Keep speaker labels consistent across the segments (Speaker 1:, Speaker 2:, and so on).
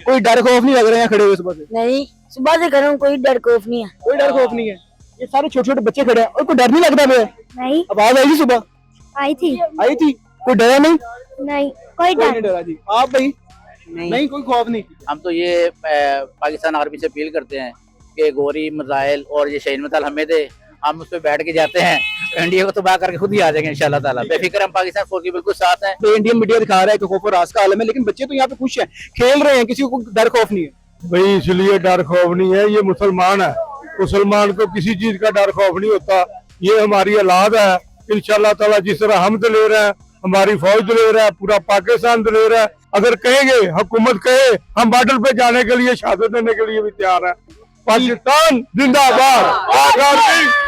Speaker 1: कोई डर खौफ नहीं लग रहे हैं खड़े हुए सुबह से?
Speaker 2: नहीं, सुबह से कर रहा हूँ, कोई डर खौफ नहीं है।
Speaker 1: कोई डर खौफ नहीं है। ये सारे छोटे छोटे बच्चे खड़े हैं और कोई डर नहीं लगता है?
Speaker 2: नहीं,
Speaker 1: आवाज आई थी सुबह?
Speaker 2: आई थी।
Speaker 1: आई थी? कोई डरा नहीं?
Speaker 2: नहीं, कोई
Speaker 1: कोई
Speaker 2: डर
Speaker 1: नहीं डरा जी। आप भाई? नहीं कोई खौफ नहीं।
Speaker 3: हम तो ये पाकिस्तान आर्मी से अपील करते हैं कि गोरी मिसाइल और ये शहीद मिसाइल हमें दे, हम उस पर बैठ के जाते हैं, इंडिया को तबाह करके खुद ही आ जाएंगे इंशाल्लाह ताला। बेफिक्र हम पाकिस्तान फौज के बिल्कुल साथ हैं।
Speaker 1: तो इंडियन मीडिया दिखा रहा है कि खौफ और रास का आलम है, लेकिन बच्चे तो यहाँ पे खुश हैं, खेल रहे हैं, किसी को डर खौफ नहीं है।
Speaker 4: भाई इसलिए डर खौफ नहीं है, ये मुसलमान है, मुसलमान को किसी चीज का डर खौफ नहीं होता। ये हमारी औलाद है, इंशाल्लाह ताला जिस तरह हम दिलेर है, हमारी फौज दिलेर है, पूरा पाकिस्तान दिलेर है। अगर कहेंगे हुकूमत कहे हम बॉर्डर पे जाने के लिए, शहादत देने के लिए भी तैयार है। पाकिस्तान जिंदाबाद।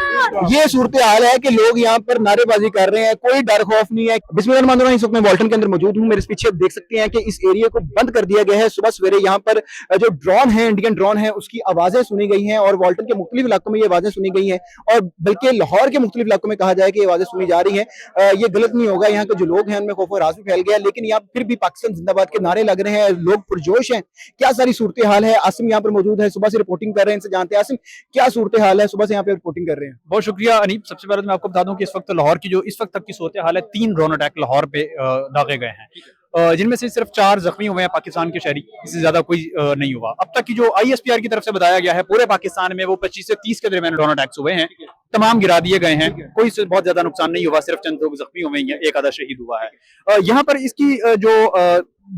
Speaker 1: ये सूरत हाल है कि लोग यहाँ पर नारेबाजी कर रहे हैं, कोई डर खौफ नहीं है। बिस्मिल्लाह, इस वक्त मैं वॉल्टन के अंदर मौजूद हूँ। मेरे पीछे देख सकते हैं कि इस एरिया को बंद कर दिया गया है। सुबह सवेरे यहाँ पर जो ड्रोन है, इंडियन ड्रोन है, उसकी आवाजें सुनी गई हैं और वॉल्टन के मुख्तलिफ इलाकों में ये आवाजें सुनी गई हैं, और बल्कि लाहौर के मुख्तलिफ इलाकों में कहा जाए कि ये आवाजें सुनी जा रही हैं। ये गलत नहीं होगा, यहाँ के जो लोग हैं उनमें खौफ और राज भी फैल गया, लेकिन यहाँ फिर भी पाकिस्तान जिंदाबाद के नारे लग रहे हैं, लोग पुरजोश हैं। क्या सारी सूरत हाल है? आसिम यहाँ पर मौजूद है, सुबह से रिपोर्टिंग कर रहे हैं, इनसे जानते हैं। आसिम, क्या सूरत हाल है? सुबह से यहाँ पे रिपोर्टिंग कर रहे हैं।
Speaker 5: बहुत शुक्रिया अनीब। सबसे पहले तो मैं आपको बता दूं कि इस वक्त लाहौर की जो इस वक्त तक की सूरत हाल है, 3 ड्रोन अटैक लाहौर पे दागे गए हैं, जिनमें से सिर्फ 4 जख्मी हुए हैं पाकिस्तान के शहरी, इससे ज्यादा कोई नहीं हुआ। अब तक की जो ISPR की तरफ से बताया गया है, पूरे पाकिस्तान में वो 25 से 30 के दरमियान ड्रोन अटैक्स हुए हैं, तमाम गिरा दिए गए हैं, कोई से बहुत ज्यादा नुकसान नहीं हुआ, सिर्फ चंद लोग जख्मी हुए हैं, एक आधा शहीद हुआ है। यहाँ पर इसकी जो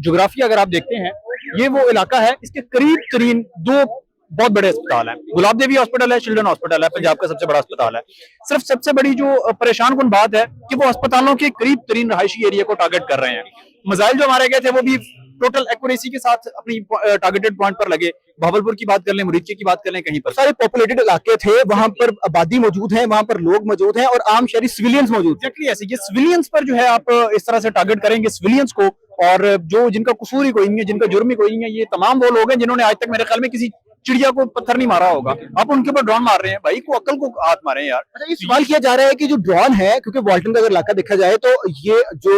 Speaker 5: जोग्राफी अगर आप देखते हैं, ये वो इलाका है, इसके करीब तरीन 2 बहुत बड़े अस्पताल हैं। गुलाब देवी हॉस्पिटल है, चिल्ड्रन हॉस्पिटल है, पंजाब का सबसे बड़ा अस्पताल है। सिर्फ सबसे बड़ी जो परेशान कुन बात है कि वो अस्पतालों के करीब तरीन रहायशी एरिया को टारगेट कर रहे हैं। मिसाइल जो मारे गए थे वो भी टोटल एक्यूरेसी के साथ अपनी टारगेटेड पॉइंट पर लगे। भावलपुर की बात कर लें, मुरीदके की बात कर लें, कहीं पर
Speaker 1: सारे पॉपुलेटेड इलाके थे, वहां पर आबादी मौजूद है, वहां पर लोग मौजूद हैं और आम शहरी सिविलियंस मौजूद हैं।
Speaker 5: एग्जैक्टली ऐसे ये सिविलियंस पर जो है आप इस तरह से टारगेट करेंगे सिविलियंस को, और जो जिनका कसूर ही कोई नहीं है, जिनका जुर्म ही कोई नहीं है, ये तमाम वो लोग हैं जिन्होंने आज तक मेरे ख्याल में किसी चिड़िया को पत्थर नहीं मारा होगा। आप उनके ऊपर ड्रोन मार रहे हैं, भाई को अक्ल को हाथ मारे यार।
Speaker 1: अच्छा, ये सवाल किया जा रहा है कि जो ड्रोन है, क्योंकि वॉल्टन का अगर इलाका देखा जाए तो ये जो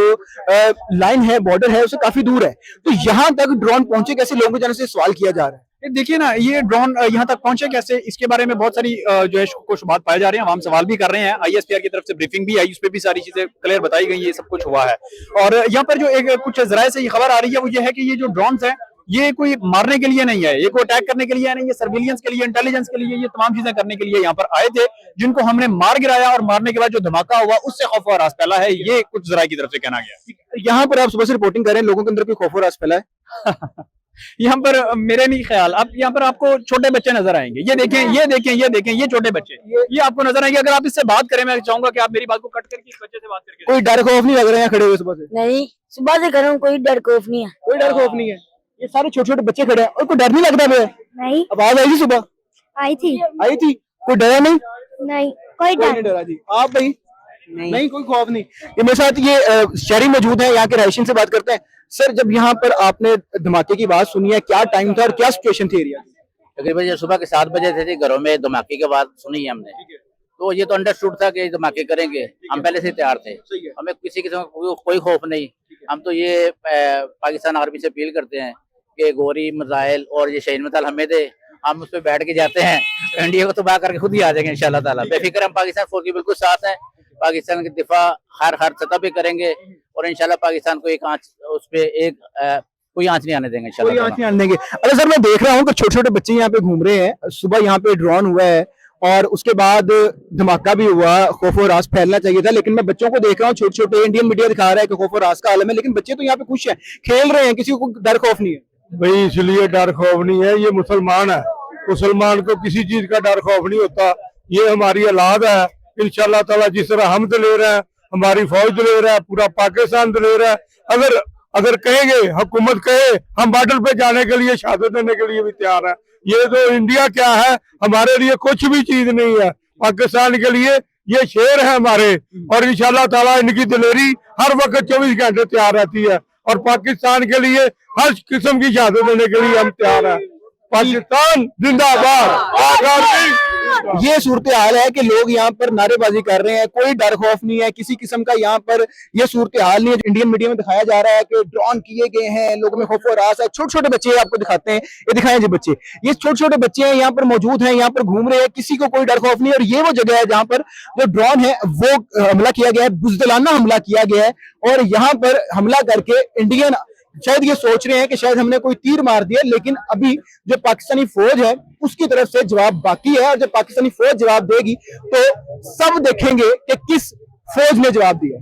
Speaker 1: लाइन है, बॉर्डर है, उससे काफी दूर है, तो यहाँ तक ड्रोन पहुंचे कैसे? लोगों के जाने से सवाल किया जा रहा है।
Speaker 5: देखिए ना, ये ड्रोन यहाँ तक पहुंचे कैसे, इसके बारे में बहुत सारी जो है कुछ बात पाए जा रहे हैं, हम सवाल भी कर रहे हैं। ISPR की तरफ से ब्रीफिंग भी आई, उस पर भी सारी चीजें क्लियर बताई गई, ये सब कुछ हुआ है। और यहाँ पर जो एक कुछ जराये से ये खबर आ रही है वो ये है कि ये जो ड्रोन्स है, ये कोई मारने के लिए नहीं है, ये कोई अटैक करने के लिए नहीं है, सर्विलियंस के लिए, इंटेलिजेंस के लिए, ये तमाम चीजें करने के लिए यहाँ पर आए थे, जिनको हमने मार गिराया, और मारने के बाद जो धमाका हुआ उससे खौफ और रास फैला है, ये कुछ जराये की तरफ से कहना गया।
Speaker 1: यहाँ पर आप सुबह से रिपोर्टिंग कर रहे हैं, लोगों के अंदर कोई खौफ और रास फैला है?
Speaker 5: यहाँ पर मेरे नहीं ख्याल, अब यहाँ पर आपको छोटे बच्चे नजर आएंगे, ये देखें, ये देखें, ये देखें, ये छोटे बच्चे, ये आपको नजर आएंगे। अगर आप इससे बात करें, मैं चाहूंगा कि आप मेरी बात को कट करके इस बच्चे से बात करके।
Speaker 1: कोई डर खौफ नहीं लग रहे हैं खड़े हुए सुबह से?
Speaker 2: नहीं, सुबह से कर रहा हूँ, कोई डर खौफ नहीं है।
Speaker 1: कोई डर खौफ नहीं है। ये सारे छोटे छोटे बच्चे खड़े हैं और कोई डर नहीं लगता है?
Speaker 2: नहीं,
Speaker 1: आवाज आई थी सुबह?
Speaker 2: आई थी।
Speaker 1: आई थी? कोई डरा नहीं?
Speaker 2: नहीं, कोई
Speaker 1: कोई नहीं
Speaker 2: डर
Speaker 1: डरा जी। आप भाई? नहीं कोई खौफ नहीं। ये मेरे साथ ये शहरी मौजूद है, यहाँ के रहायशीन से बात करते हैं। सर, जब यहाँ पर आपने धमाके की बात सुनी है, क्या टाइम था और क्या सिचुएशन थी एरिया?
Speaker 3: तकरीबन सुबह के 7 बजे थे, घरों में धमाके के बाद सुनी है हमने, तो ये तो अंडरस्टूड था कि धमाके करेंगे, हम पहले से तैयार थे, हमें किसी किस्म का कोई खौफ नहीं। हम तो ये पाकिस्तान आर्मी से अपील करते हैं कि गोरी मिसाइल और ये शहीद मिसाइल हमें दे, हम उस पर बैठ के जाते हैं, इंडिया को तबाह करके खुद ही आ जाएंगे इंशाल्लाह ताला। बेफिक्र हम पाकिस्तान फौज के बिल्कुल साथ हैं, पाकिस्तान की दिफा हर सतह पे करेंगे, और इंशाल्लाह पाकिस्तान को एक आंच, उस पे एक कोई आंच नहीं आने देंगे इंशाल्लाह।
Speaker 1: कोई आंच नहीं आने देंगे। अच्छा सर, मैं देख रहा हूँ कि छोटे छोटे बच्चे यहाँ पे घूम रहे हैं, सुबह यहाँ पे ड्रोन हुआ है और उसके बाद धमाका भी हुआ, खौफ और रास फैलना चाहिए था, लेकिन मैं बच्चों को देख रहा हूँ छोटे छोटे, इंडियन मीडिया दिखा रहा है कि खौफ और रास का आलम है, लेकिन बच्चे तो यहाँ पे खुश हैं, खेल रहे हैं, किसी को डर खौफ नहीं है।
Speaker 4: भाई इसलिए डर खौफ नहीं है, ये मुसलमान है, मुसलमान को किसी चीज का डर खौफ नहीं होता। ये हमारी औलाद है, इंशाल्लाह ताला जिस तरह हम दिलेर है, हमारी फौज दिलेर है, पूरा पाकिस्तान दिलेर है। अगर कहेंगे हुकूमत कहे हम बॉर्डर पे जाने के लिए, शहादत देने के लिए भी तैयार है। ये तो इंडिया क्या है, हमारे लिए कुछ भी चीज नहीं है, पाकिस्तान के लिए ये शेर है हमारे, और इंशाल्लाह ताला इनकी दिलेरी हर वक्त 24 घंटे तैयार रहती है, और पाकिस्तान के लिए हर किस्म की शहादत देने के लिए हम तैयार हैं। पाकिस्तान जिंदाबाद।
Speaker 1: ये सूरत हाल है कि लोग यहाँ पर नारेबाजी कर रहे हैं, कोई डर खौफ नहीं है किसी किस्म का। यहाँ पर ये सूरत हाल नहीं है। इंडियन मीडिया में दिखाया जा रहा है कि ड्रोन किए गए हैं, लोगों में खौफ और रास है। छोटे छोटे बच्चे आपको दिखाते हैं, ये दिखाएं जी बच्चे, ये छोटे छोटे बच्चे हैं यहाँ पर मौजूद हैं, यहाँ पर घूम रहे हैं, किसी को कोई डर खौफ नहीं है। और ये वो जगह है जहाँ पर जो ड्रोन है वो हमला किया गया है, बुज़दिलाना हमला किया गया है। और यहाँ पर हमला करके इंडियन शायद ये सोच रहे हैं कि शायद हमने कोई तीर मार दिया, लेकिन अभी जो पाकिस्तानी फौज है उसकी तरफ से जवाब बाकी है। और जब पाकिस्तानी फौज जवाब देगी तो सब देखेंगे कि किस फौज ने जवाब दिया।